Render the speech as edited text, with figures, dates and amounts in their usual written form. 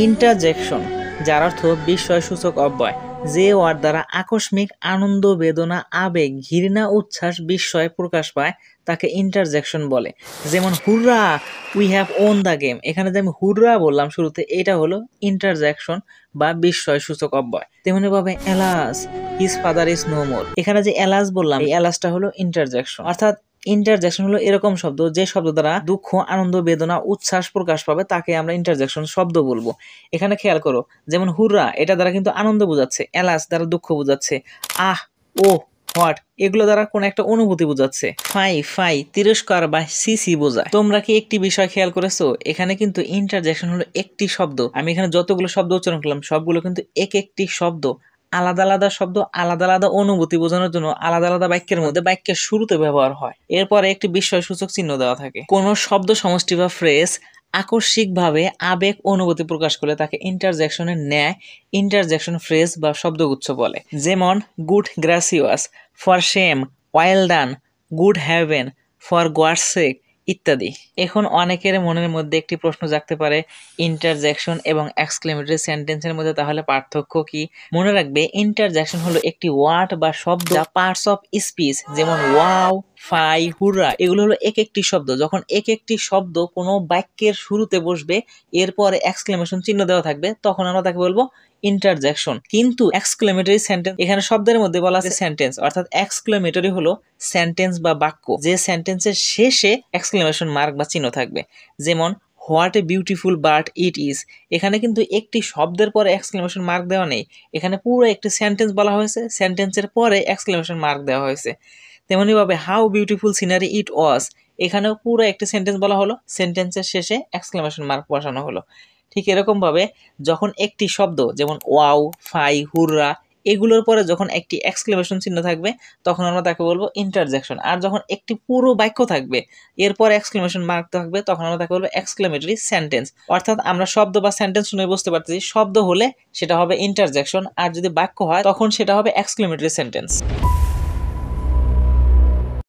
Interjection, যার অর্থ বিস্ময়সূচক অব্যয়। যে ওয়ার্ড দ্বারা আকস্মিক আনন্দ, বেদনা, আবেগ, ঘৃণা, উচ্ছ্বাস, বিস্ময় প্রকাশ পায় তাকে ইন্টারজেকশন বলে। যেমন হুররা, we have won the game. এখানে যে আমি হুররা বললাম শুরুতে, এটা হলো ইন্টারজেকশন বা বিস্ময়সূচক অব্যয়। তেমনি ভাবে alas, his father is no more. এখানে যে এলাস বললাম, এই এলাসটা হলো ইন্টারজেকশন। অর্থাৎ ইন্টারজেকশন হলো এরকম শব্দ যে শব্দ দ্বারা দুঃখ, আনন্দ, বেদনা, উচ্ছ্বাস প্রকাশ পাবে তাকে আমরা ইন্টারজেকশন শব্দ বলবো। এখানে খেয়াল করো, যেমন হুররা এটা দ্বারা কিন্তু আনন্দ বোঝাচ্ছে, এলাস দ্বারা দুঃখ বোঝাচ্ছে, আহ, ও, হোয়াট এগুলো দ্বারা কোন একটা অনুভূতি বোঝাচ্ছে। ফাই ফাই তিরস্কার বা সিসি বোঝায়। তোমরা কি একটি বিষয় খেয়াল করেছো, এখানে কিন্তু ইন্টারজেকশন হলো একটি শব্দ। আমি এখানে যতগুলো শব্দ উচ্চারণ করলাম সবগুলো কিন্তু এক একটি শব্দ, আলাদা আলাদা শব্দ, আলাদা আলাদা অনুভূতি বোঝানোর জন্য আলাদা আলাদা বাক্যের মধ্যে বাক্যের শুরুতে ব্যবহার হয়। এরপরে একটি বিস্ময়সূচক চিহ্ন দেওয়া থাকে। কোন শব্দ সমষ্টি বা ফ্রেজ আকস্মিকভাবে আবেগ অনুভূতি প্রকাশ করলে তাকে ইন্টারজেকশনের ন্যায় ইন্টারজেকশন ফ্রেজ বা শব্দগুচ্ছ বলে। যেমন good gracious, for shame, well done, good heaven, for God's sake ইত্যাদি। এখন অনেকের মনের মধ্যে একটি প্রশ্ন জাগতে পারে, ইন্টারজেকশন এবং এক্সক্লেমেটরি সেন্টেন্সের মধ্যে তাহলে পার্থক্য কি? মনে রাখবে, ইন্টারজেকশন হলো একটি ওয়ার্ড বা শব্দ যা পার্টস অফ স্পিচ, যেমন ওয়াও, ফাই, হুররা, এগুলো হলো এক একটি শব্দ। যখন এক একটি শব্দ কোনো বাক্যের শুরুতে বসবে, এরপরে এক্সক্লেমেশন চিহ্ন দেওয়া থাকবে, তখন আমরা তাকে বলবো ইন্টারজেকশন। কিন্তু এক্সক্লেমেটরি সেন্টেন্স, এখানে শব্দের মধ্যে বলা আছে সেন্টেন্স, অর্থাৎ এক্সক্লেমেটরি হলো সেন্টেন্স বা বাক্য যে সেন্টেন্সের শেষে এক্সক্লেমেশন মার্ক বা চিহ্ন থাকবে। যেমন what a beautiful bird it is, এখানে কিন্তু একটি শব্দের পরে এক্সক্লেমেশন মার্ক দেওয়া নেই, এখানে পুরো একটি সেন্টেন্স বলা হয়েছে, সেন্টেন্সের পরে এক্সক্লেমেশন মার্ক দেওয়া হয়েছে। তেমনি ভাবে হাউ বিউটিফুল সিনারি ইট ওয়াজ, এখানেও পুরো একটি সেন্টেন্স বলা হলো, সেন্টেন্সের শেষে এক্সক্লেমেশন মার্ক বসানো হলো। ঠিক এরকম ভাবে যখন একটি শব্দ যেমন ওয়াও, ফাই, হুররা এগুলোর পরে যখন একটি এক্সক্লেমেশন চিহ্ন থাকবে তখন আমরা তাকে বলবো ইন্টারজেকশন। আর যখন একটি পুরো বাক্য থাকবে এরপর এক্সক্লেমেশন মার্ক থাকবে তখন আমরা তাকে বলবো এক্সক্লেমেটরি সেন্টেন্স। অর্থাৎ আমরা শব্দ বা সেন্টেন্স শুনে বুঝতে পারতেছি, শব্দ হলে সেটা হবে ইন্টারজেকশন, আর যদি বাক্য হয় তখন সেটা হবে এক্সক্লেমেটরি সেন্টেন্স।